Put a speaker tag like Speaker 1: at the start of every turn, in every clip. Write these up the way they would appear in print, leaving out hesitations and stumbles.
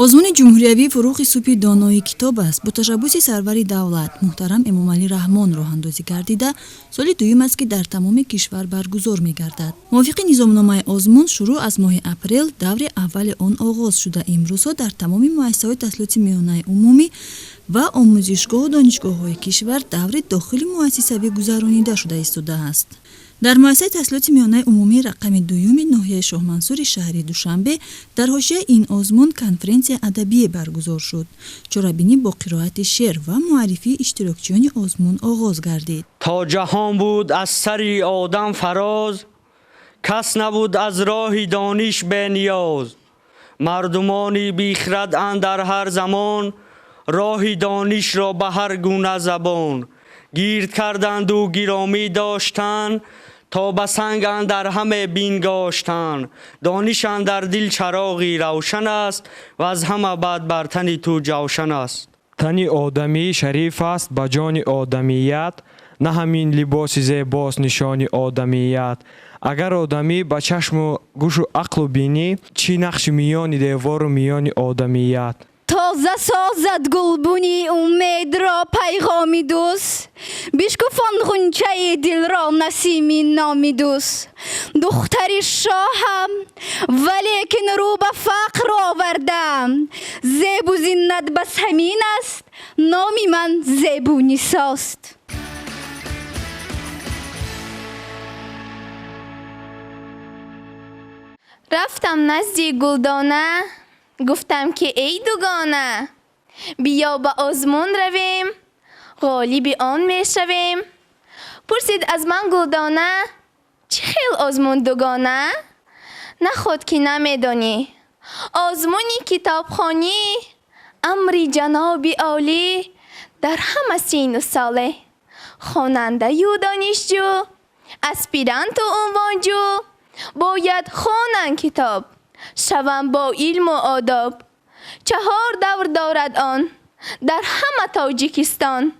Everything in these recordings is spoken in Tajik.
Speaker 1: озмуни ҷумҳуриявии фуруғи субҳи донои китоб аст бо ташаббуси сарвари давлат муҳтарам Эмомалӣ Раҳмон роҳандозӣ гардида соли дуюм аст ки дар тамоми кишвар баргузор мегардад. мувофиқи низомномаи озмун шурӯъ аз моҳи апрел даври аввали он оғоз шуда имрӯзҳо дар тамоми муассисаҳои таҳсилоти миёнаи умумӣ ва омӯзишгоҳу донишгоҳҳои кишвар даври дохили муассисавӣ гузаронида шуда истодааст. дар муассисаи таҳсилоти миёнаи умумии рақами дуюми ноҳияи Шоҳмансури шаҳри Душанбе дар ҳошияи ин озмун конференсия адабие баргузор шуд. чорабинӣ бо қироати шеър ва муаррифии иштирокчиёни озмун оғоз гардид.
Speaker 2: تا جهان بود از سری آدم فراز، کس نبود از راه دانش به نیاز. مردمانی بیخرد اندر هر زمان، راه دانش را به هر گونه زبان. گیرد کردند و گرامی داشتند، تا به سنگ اندر همه بینگاشتند. دانش اندر دل چراغی روشن است، و از همه بعد بر تن تو جوشن است.
Speaker 3: تنی آدمی شریف است با جان آدمیت، نه همین لباس زیباست نشانی آدمیت. اگر آدمی با چشم و گوش و عقل و بینی، چی نقش میان دیوار و میان آدمیت.
Speaker 4: تازه سازد گلبونی امید را پیغامی دوست، بشکفان غنچه دل را نسیمی نامی دوست. دختری شاهم ولیکن رو به فقر آوردم، زیب و زینت بس همین است، نامی من زیب و نیساست. رفتم نزدیک گلدانه، گفتم که ای دوگانه، بیا به آزمون رویم، غالب آن می شویم. پرسید از من گلدانه، چه خیل آزمون دوگانه؟ نه خود که نمیدانی، آزمونی کتابخوانی، امری جناب عالی در همه سین و ساله. خواننده و دانشجو، اسپیرانت و عنوانجو، باید خوانند کتاب، شوم با علم و آداب. 4 دور دارد آن در همه تاجیکستان.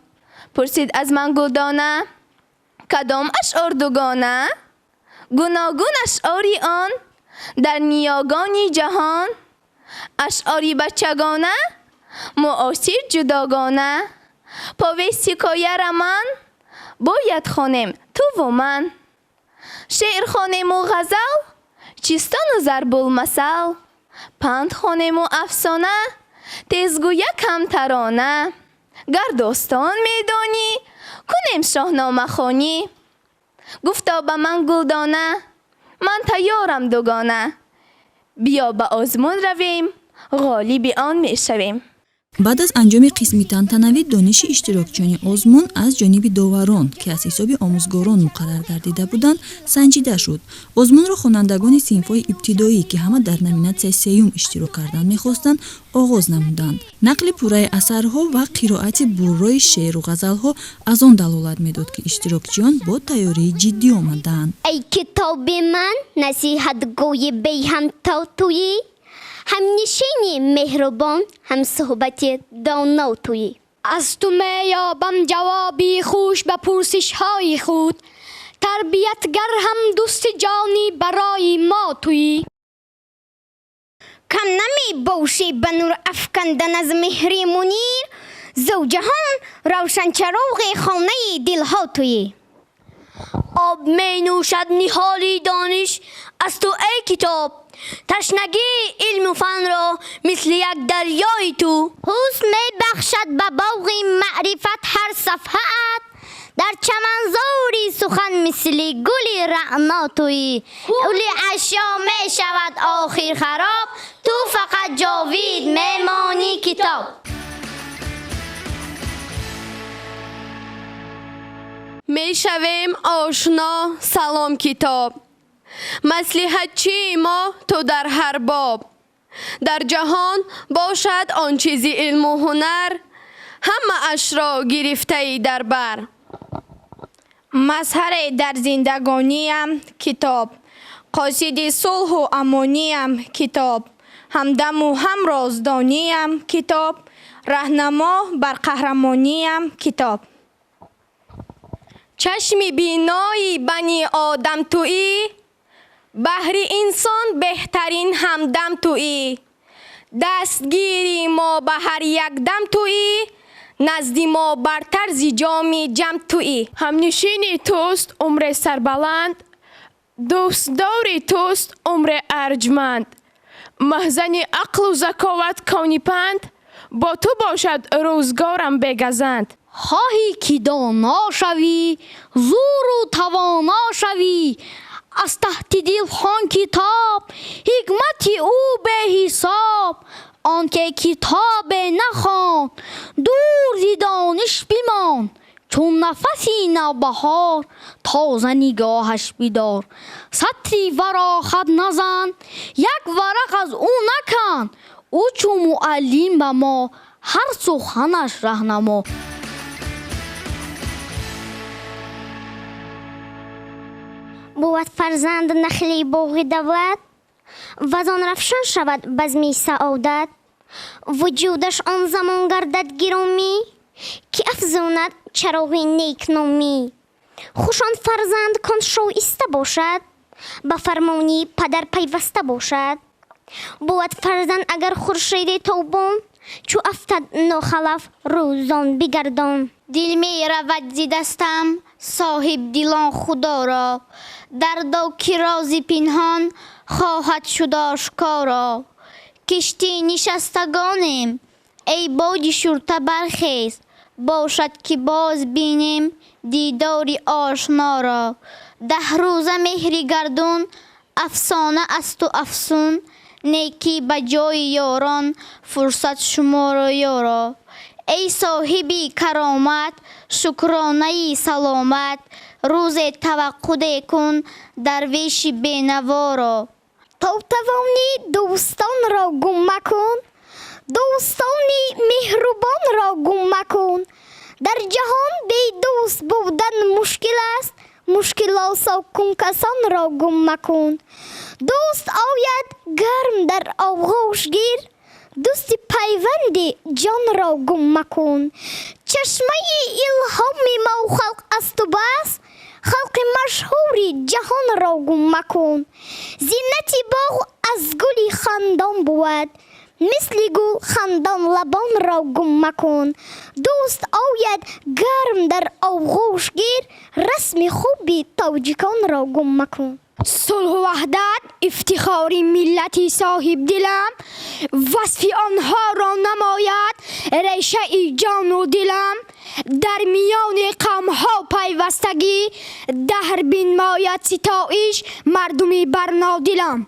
Speaker 4: پرسید از من گلدانه، کدام اشعار دوگانه؟ گوناگون اشعاری آن در نیاگانی جهان. اشعاری بچگانه، معاصر جداگانه. پاویستیکای رمان، باید خوانیم تو و من. شعر خوانیم و غزل، چیستان و ضرب المثل. پند خوانیم و افسانه، تیزگویه کم ترانه. گر داستان میدانی، کنیم شاهنامه خوانی. گفتا به من گلدانه، من تیارم دوگانه، بیا به آزمون رویم، غالب آن میشویم.
Speaker 1: بعد از انجام قسمی تنتنوی دانش اشتراکچیانی آزمون از جانب داوران که از حساب آموزگاران مقرر گردیده بودند سنجیده شد. آزمون را خوانندگان صنف‌های ابتدایی که همه در نامیناسیای سیوم اشتراک کردند می‌خواستند آغاز نمودند. نقل پورای اثرها و قرائت برای شعر و غزلها از آن دلالت می‌داد که اشتراکچیان با تیاری جدی آمدند.
Speaker 5: ای کتاب من نصیحت گوی بی هم تویی، هم نشینی مهربان، هم صحبت دانا تویی.
Speaker 4: از تو میابم جوابی خوش به پرسش های خود، تربیتگر هم دوست جانی برای ما تویی.
Speaker 5: کم نمی باشی به نور افکندن از مهری منیر، زوجهان روشن چراغ خانه دلها تویی.
Speaker 6: آب می نوشد نهالی دانش از تو ای کتاب، تشنگی علم و فن را مثل یک دریای تو.
Speaker 5: حسن می بخشد به باغ معرفت هر صفحت، در چمنزاری سخن مثل گل رعنا تویی. اولی اشیا می شود آخر خراب، تو فقط جاوید میمانی کتاب.
Speaker 7: می شویم آشنا سلام کتاب، مصلحت چی ما تو در هر باب. در جهان باشد آن چیزی علم و هنر، همه اش را گرفته ای در بر.
Speaker 4: مظهر در زندگانیم کتاب، قاصد صلح و امانیم کتاب. همدم و هم رازدانیم کتاب، رهنما بر قهرمانیم کتاب.
Speaker 7: چشم بینایی بنی آدم تویی، بهر انسان بهترین همدم تویی. دستگیری ما به هر یک دم تویی، نزدی ما برتر زی جام جم تویی. همنشینی توست عمر سربلند، دوست داری توست عمر ارجمند. محزن عقل و ذکاوت کونی پند، با تو باشد روزگارم بگزند.
Speaker 5: خواهی که دانا شوی، زور و توانا شوی، از تحت دل خوان کتاب، حکمت او به حساب. آنکه کتاب نخوان، دور زی دانش بمان. چون نفسی نوبهار، تازه نگاهش بدار. سطری ورا خط نزن، یک ورق از او نکن. او چون معلم به ما، هر سخنش رهنما. بود فرزند نخلی باغ دولت، وزان رفشان شود بزمی سعادت. وجودش آن زمان گردد گرامی، که افزوند چراغ نیک نامی. خوشان فرزند کن شایسته باشد، به فرمانی پدر پیوسته باشد. بود فرزند اگر خورشید تابان، چو افتد ناخلف روزان بگردان. دل می رود ز دستم صاحب دلان خدا را، دردا که رازی پنهان خواهد شد آشکارا. کشتی نشستگانیم ای باد شرطه برخیز، باشد که باز بینیم دیداری آشنا را. 10 روزه مهر گردون افسانه است و افسون، نیکی به جای یاران فرصت شمار یارا. ای صاحبی کرامت شکرانه سلامت، روز توقع کن درویش بینوا را. تو توانی دوستان را گم مکن، دوستانی مهربان را گم مکن. در جهان بی دوست بودن مشکل است، مشکل آسان کسان را گم مکن. دوست آید گرم در آغوش گیر، دوست پیوند جان را گم مکن. چشمه الهام ما خلق است و بس، خلق مشهوری جهان را گم مکن. زینت باغ از گلی خندان بود، مثل گل خندان لبان را گم مکن. دوست آید گرم در آغوش گیر، رسم خوبی تاجیکان را گم مکن.
Speaker 4: صلح و وحدت افتخاری ملتی صاحب دلم، وصف آنها را نماید ریشه ای جان و دلم. در میان قومها پیوستگی، دهر بنماید ستایش مردمی برنادلم.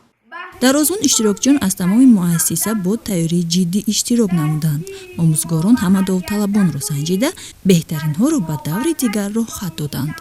Speaker 1: дар озмун иштирокчиён аз тамоми муассиса бо тайёрии ҷиддӣ иштирок намуданд. омӯзгорон ҳама довталабонро санҷида, беҳтаринҳоро ба даври дигарроҳ хат доданд.